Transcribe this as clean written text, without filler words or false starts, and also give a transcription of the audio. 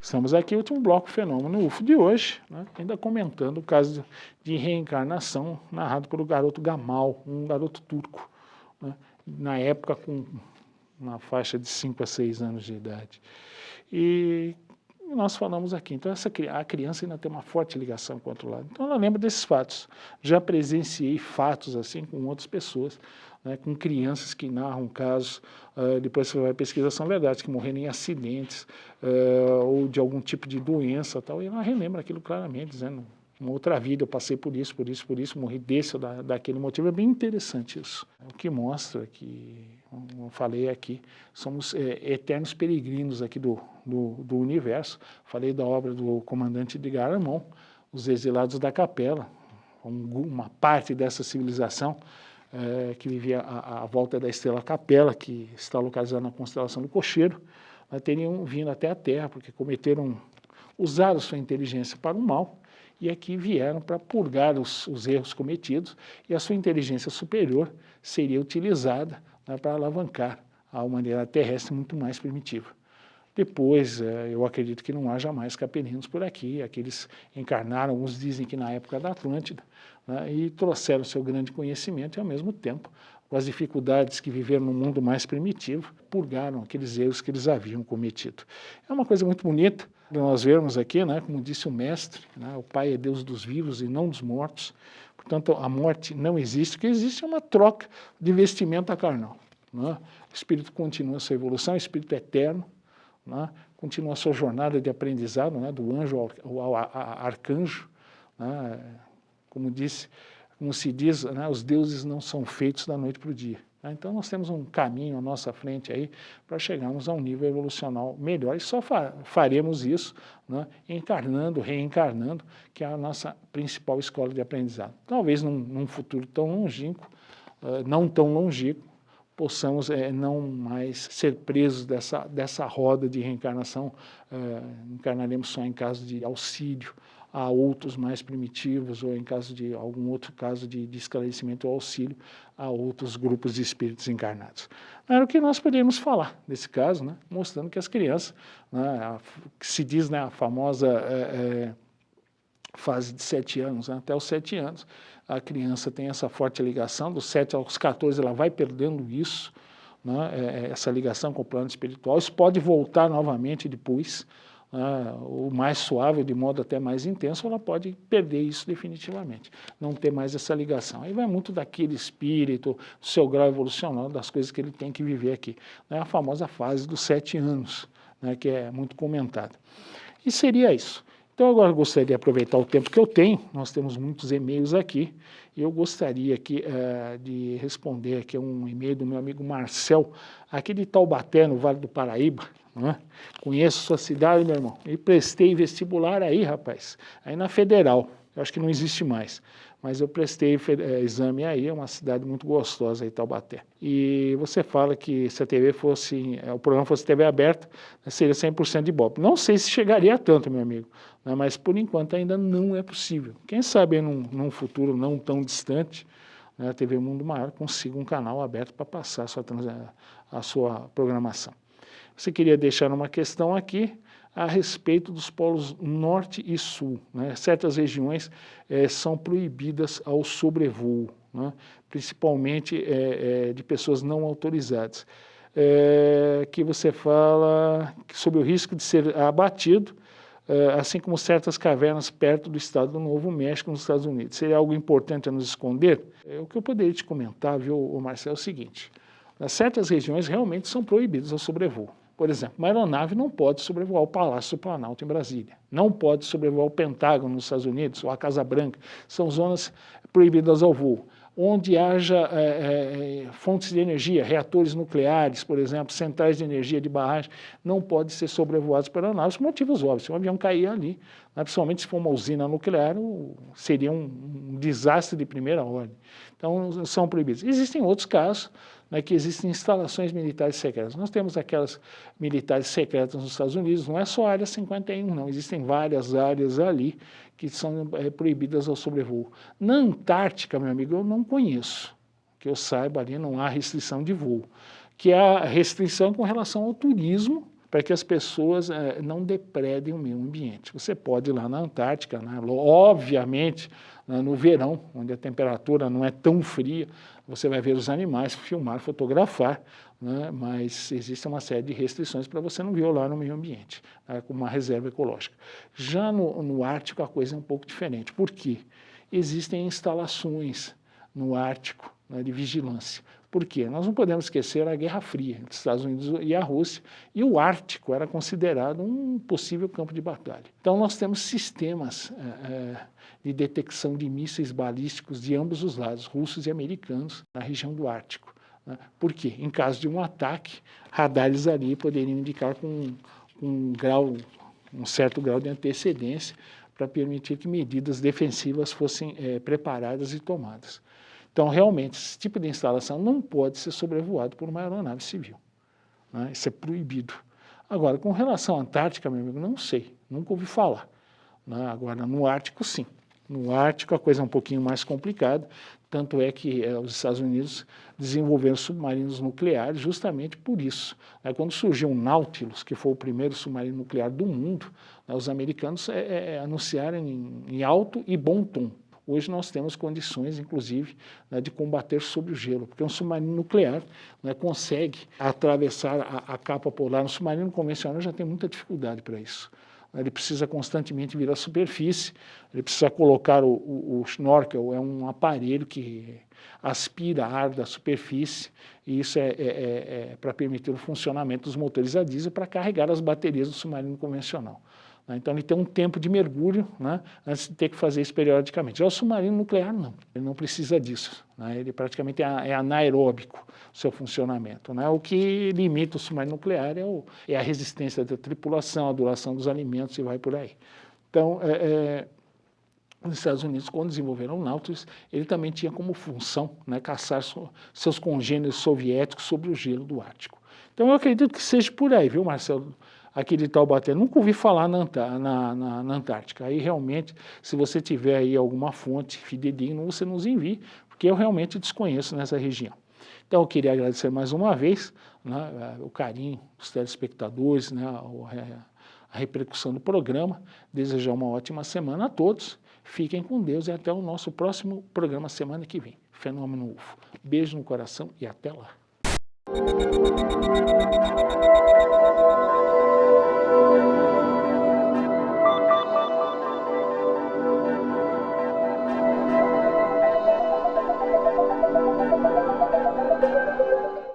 Estamos aqui, último bloco, Fenômeno UFO de hoje, né, ainda comentando o caso de reencarnação narrado pelo garoto Gamal, um garoto turco, né, na época com uma faixa de 5 a 6 anos de idade. E nós falamos aqui, então a criança ainda tem uma forte ligação com o outro lado. Então ela lembra desses fatos. Já presenciei fatos assim com outras pessoas, né, com crianças que narram casos, depois você vai pesquisar, são verdades, que morreram em acidentes, ou de algum tipo de doença, tal, e ela relembra aquilo claramente, dizendo, uma outra vida eu passei por isso, morri desse ou daquele motivo. É bem interessante isso. O que mostra que, como eu falei aqui, somos eternos peregrinos aqui do universo. Falei da obra do comandante Edgar Armand, Os Exilados da Capela, uma parte dessa civilização que vivia à volta da estrela Capela, que está localizada na constelação do Cocheiro, teriam vindo até a Terra, porque usaram sua inteligência para o mal, e aqui vieram para purgar os erros cometidos, e a sua inteligência superior seria utilizada, né, para alavancar a humanidade terrestre muito mais primitiva. Depois, eu acredito que não haja mais capelinos por aqui, aqueles encarnaram, uns dizem que na época da Atlântida, né, e trouxeram seu grande conhecimento e, ao mesmo tempo, com as dificuldades que viveram no mundo mais primitivo, purgaram aqueles erros que eles haviam cometido. É uma coisa muito bonita de nós vermos aqui, né, como disse o mestre, né, o Pai é Deus dos vivos e não dos mortos, portanto a morte não existe, o que existe é uma troca de vestimenta carnal. Né? O espírito continua a sua evolução, o espírito é eterno, né? Continua a sua jornada de aprendizado, né, do anjo ao arcanjo, né? Como se diz, né, os deuses não são feitos da noite para o dia. Né? Então nós temos um caminho à nossa frente aí para chegarmos a um nível evolucional melhor, e só faremos isso, né, encarnando, reencarnando, que é a nossa principal escola de aprendizado. Talvez num futuro tão longínquo, não tão longínquo, possamos não mais ser presos dessa roda de reencarnação, encarnaremos só em caso de auxílio a outros mais primitivos, ou em caso de algum outro caso de esclarecimento ou auxílio a outros grupos de espíritos encarnados. Era o que nós poderíamos falar desse caso, né, mostrando que as crianças, né, que se diz, né, a famosa fase de 7 anos, né, até os 7 anos, a criança tem essa forte ligação, dos 7 aos 14 ela vai perdendo isso, né, essa ligação com o plano espiritual. Isso pode voltar novamente depois, o mais suave, de modo até mais intenso, ela pode perder isso definitivamente, não ter mais essa ligação. Aí vai muito daquele espírito, do seu grau evolucional, das coisas que ele tem que viver aqui. É a famosa fase dos 7 anos, né, que é muito comentada. E seria isso. Então agora eu gostaria de aproveitar o tempo que eu tenho, nós temos muitos e-mails aqui, e eu gostaria aqui de responder aqui um e-mail do meu amigo Marcel, aqui de Taubaté, no Vale do Paraíba, né? Conheço sua cidade, meu irmão, e prestei vestibular aí, rapaz, aí na Federal, eu acho que não existe mais, mas eu prestei exame aí, é uma cidade muito gostosa aí, Taubaté. E você fala que se a TV fosse, o programa fosse TV aberta, seria 100% de Ibope. Não sei se chegaria a tanto, meu amigo, né, mas por enquanto ainda não é possível. Quem sabe num futuro não tão distante, né, a TV Mundo Maior consiga um canal aberto para passar a sua programação. Você queria deixar uma questão aqui a respeito dos polos norte e sul, né? Certas regiões são proibidas ao sobrevoo, né? Principalmente de pessoas não autorizadas. Que você fala sobre o risco de ser abatido, assim como certas cavernas perto do estado do Novo México, nos Estados Unidos. Seria algo importante a nos esconder? O que eu poderia te comentar, viu, Marcelo, é o seguinte: certas regiões realmente são proibidas ao sobrevoo. Por exemplo, uma aeronave não pode sobrevoar o Palácio do Planalto em Brasília, não pode sobrevoar o Pentágono nos Estados Unidos ou a Casa Branca, são zonas proibidas ao voo. Onde haja fontes de energia, reatores nucleares, por exemplo, centrais de energia de barragem, não podem ser sobrevoados por aeronaves por motivos óbvios. Se um avião cair ali, né, principalmente se for uma usina nuclear, seria um desastre de primeira ordem. Então, são proibidos. Existem outros casos, né, que existem instalações militares secretas. Nós temos aquelas militares secretas nos Estados Unidos, não é só a Área 51, não. Existem várias áreas ali que são proibidas ao sobrevoo. Na Antártica, meu amigo, eu não conheço. Que eu saiba, ali não há restrição de voo. Que há restrição com relação ao turismo, para que as pessoas não depredem o meio ambiente. Você pode ir lá na Antártica, né? Obviamente, no verão, onde a temperatura não é tão fria, você vai ver os animais, filmar, fotografar, né? Mas existe uma série de restrições para você não violar o meio ambiente, né? Com uma reserva ecológica. Já no Ártico a coisa é um pouco diferente. Por quê? Existem instalações no Ártico, né, de vigilância. Por quê? Nós não podemos esquecer a Guerra Fria entre os Estados Unidos e a Rússia, e o Ártico era considerado um possível campo de batalha. Então nós temos sistemas de detecção de mísseis balísticos de ambos os lados, russos e americanos, na região do Ártico. Né? Por quê? Em caso de um ataque, radares ali poderiam indicar com um certo grau de antecedência para permitir que medidas defensivas fossem preparadas e tomadas. Então, realmente, esse tipo de instalação não pode ser sobrevoado por uma aeronave civil, né? Isso é proibido. Agora, com relação à Antártica, meu amigo, não sei, nunca ouvi falar, né? Agora, no Ártico, sim. No Ártico, a coisa é um pouquinho mais complicada, tanto é que os Estados Unidos desenvolveram submarinos nucleares justamente por isso. Quando surgiu o Nautilus, que foi o primeiro submarino nuclear do mundo, os americanos anunciaram em alto e bom tom. Hoje nós temos condições, inclusive, né, de combater sob o gelo, porque um submarino nuclear, né, consegue atravessar a capa polar. Um submarino convencional já tem muita dificuldade para isso. Ele precisa constantemente vir à superfície, ele precisa colocar o snorkel, é um aparelho que aspira ar da superfície, e isso é para permitir o funcionamento dos motores a diesel para carregar as baterias do submarino convencional. Então ele tem um tempo de mergulho, né, antes de ter que fazer isso periodicamente. Já o submarino nuclear não, ele não precisa disso, né, ele praticamente é anaeróbico o seu funcionamento, né. O que limita o submarino nuclear é a resistência da tripulação, a duração dos alimentos e vai por aí. Então, os Estados Unidos, quando desenvolveram o Nautilus, ele também tinha como função, né, caçar seus congêneres soviéticos sobre o gelo do Ártico. Então eu acredito que seja por aí, viu, Marcelo? Aqui de Taubaté, nunca ouvi falar na Antártica. Aí realmente, se você tiver aí alguma fonte fidedigna, você nos envie, porque eu realmente desconheço nessa região. Então eu queria agradecer mais uma vez, né, o carinho dos telespectadores, né, a repercussão do programa, desejar uma ótima semana a todos, fiquem com Deus e até o nosso próximo programa semana que vem. Fenômeno UFO. Beijo no coração e até lá.